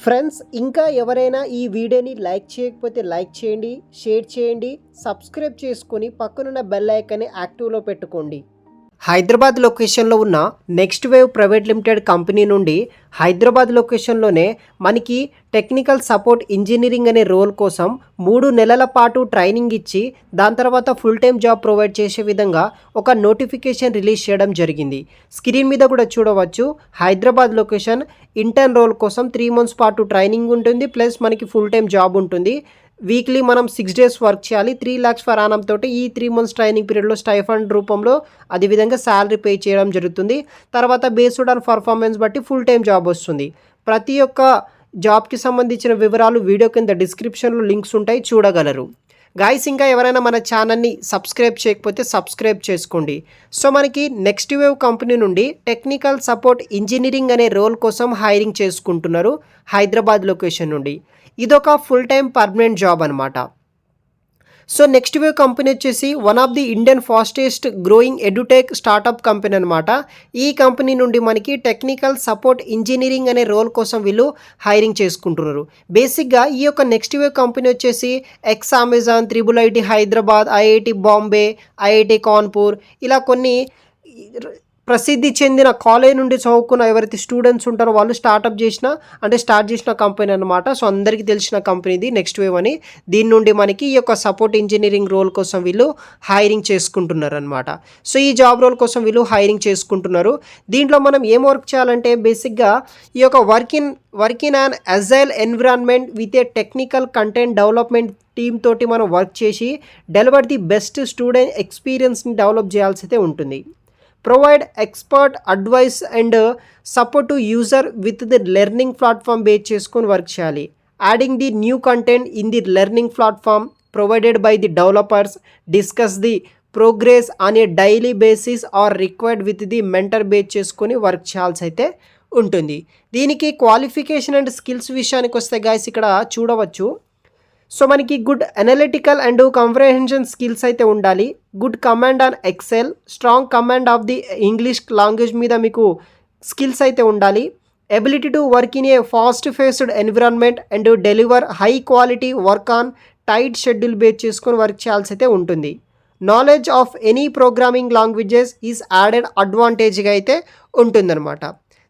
Friends ఇంకా ఎవరైనా ఈ వీడియోని లైక్ చేయకపోతే లైక్ చేయండి, షేర్ చేయండి, సబ్స్క్రైబ్ చేసుకొని పక్కనున్న బెల్ ఐకాన్ని యాక్టివ్లో పెట్టుకోండి. హైదరాబాద్ లొకేషన్లో ఉన్న next wave private limited company నుండి హైదరాబాద్ లొకేషన్లోనే మనకి టెక్నికల్ సపోర్ట్ ఇంజనీరింగ్ అనే రోల్ కోసం 3 నెలల పాటు ట్రైనింగ్ ఇచ్చి దాని తర్వాత ఫుల్ టైం జాబ్ ప్రొవైడ్ చేసే విధంగా ఒక నోటిఫికేషన్ రిలీజ్ చేయడం జరిగింది. స్క్రీన్ మీద కూడా చూడవచ్చు. హైదరాబాద్ లొకేషన్ ఇంటర్న్ రోల్ కోసం 3 months పాటు ట్రైనింగ్ ఉంటుంది, ప్లస్ మనకి ఫుల్ టైం జాబ్ ఉంటుంది. వీక్లీ మనం 6 days వర్క్ చేయాలి. 3 lakhs per annum తోటి ఈ 3 months ట్రైనింగ్ పీరియడ్లో స్టైఫండ్ రూపంలో అదేవిధంగా శాలరీ పే చేయడం జరుగుతుంది. తర్వాత బేస్డ్ ఆన్ పర్ఫార్మెన్స్ బట్టి ఫుల్ టైం జాబ్ వస్తుంది. ప్రతి ఒక్క జాబ్కి సంబంధించిన వివరాలు వీడియో కింద డిస్క్రిప్షన్లో లింక్స్ ఉంటాయి, చూడగలరు. గాయస్ ఇంకా ఎవరైనా మన ఛానల్ని సబ్స్క్రైబ్ చేయకపోతే సబ్స్క్రైబ్ చేసుకోండి. సో మనకి నెక్స్ట్ వేవ్ కంపెనీ నుండి టెక్నికల్ సపోర్ట్ ఇంజనీరింగ్ అనే రోల్ కోసం హైరింగ్ చేసుకుంటున్నారు హైదరాబాద్ లొకేషన్ నుండి. ఇదొక ఫుల్ టైం పర్మనెంట్ జాబ్ అనమాట. సో నెక్స్ట్ వేవ్ కంపెనీ వచ్చేసి one of the Indian fastest growing edutech startup company అనమాట. ఈ కంపెనీ నుండి మనకి టెక్నికల్ సపోర్ట్ ఇంజనీరింగ్ అనే రోల్ కోసం వీళ్ళు హైరింగ్ చేసుకుంటున్నారు. బేసిక్గా ఈ యొక్క నెక్స్ట్ వేవ్ కంపెనీ వచ్చేసి X Amazon, IIIT Hyderabad, IIT Bombay, IIT Kanpur ఇలా కొన్ని ప్రసిద్ధి చెందిన కాలేజ్ నుండి చదువుకున్న ఎవరైతే స్టూడెంట్స్ ఉంటారో వాళ్ళు స్టార్ట్ చేసిన కంపెనీ అనమాట. సో అందరికీ తెలిసిన కంపెనీ ఇది నెక్స్ట్ వేవ్ అని. దీని నుండి మనకి ఈ యొక్క సపోర్ట్ ఇంజనీరింగ్ రోల్ కోసం వీళ్ళు హైరింగ్ చేసుకుంటున్నారు అనమాట. సో ఈ జాబ్ రోల్ కోసం వీళ్ళు హైరింగ్ చేసుకుంటున్నారు. దీంట్లో మనం ఏం వర్క్ చేయాలంటే బేసిక్గా ఈ యొక్క work in an agile environment with a technical content development team తోటి మనం వర్క్ చేసి డెలివర్ ది బెస్ట్ స్టూడెంట్ ఎక్స్పీరియన్స్ని డెవలప్ చేయాల్సి అయితే ఉంటుంది. Provide expert advice and support to user with the learning platform base చేసుకొని వర్క్ చేయాలి. Adding the new content in the learning platform provided by the developers, discuss the progress on a daily basis or required with the mentor base చేసుకొని work చేయాల్సి అయితే ఉంటుంది. దీనికి qualification and skills విషయానికి వస్తే guys ఇక్కడ చూడవచ్చు. సో మనకి good analytical and comprehension skills అయితే ఉండాలి. Good command on Excel, strong command of the English language మీద మీకు స్కిల్స్ అయితే ఉండాలి. Ability to work in a fast paced environment and deliver high quality work on tight schedule base చేసుకొని work చేయాల్సి అయితే ఉంటుంది. Knowledge of any programming languages is added అడ్వాంటేజ్గా అయితే ఉంటుందన్నమాట.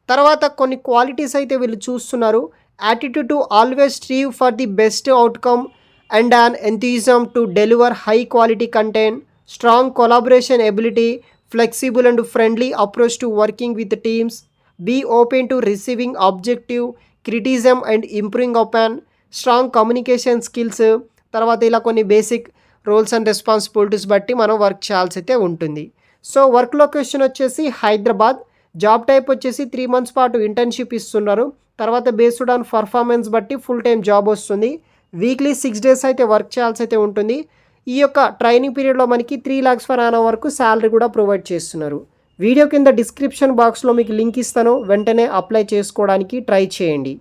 తర్వాత కొన్ని క్వాలిటీస్ అయితే వీళ్ళు చూస్తున్నారు. Attitude to always strive for the best outcome and an enthusiasm to deliver high quality content, strong collaboration ability, flexible and friendly approach to working with teams, be open to receiving objective criticism and improving upon, strong communication skills. తర్వాత ఇలా కొన్ని basic roles and responsibilities బట్టి మనం work చేయాల్సి అయితే ఉంటుంది. So work location వచ్చేసి Hyderabad. Job type వచ్చేసి 3 months పాటు ఇంటర్న్షిప్ ఇస్తున్నారు. తర్వాత బేస్డ్ ఆన్ పర్ఫార్మెన్స్ బట్టి ఫుల్ టైం జాబ్ వస్తుంది. వీక్లీ 6 days అయితే వర్క్ చేయాల్సి అయితే ఉంటుంది. ఈ యొక్క ట్రైనింగ్ పీరియడ్లో మనకి 3 lakhs per annum వరకు శాలరీ కూడా ప్రొవైడ్ చేస్తున్నారు. వీడియో కింద డిస్క్రిప్షన్ బాక్స్లో మీకు లింక్ ఇస్తాను, వెంటనే అప్లై చేసుకోవడానికి ట్రై చేయండి.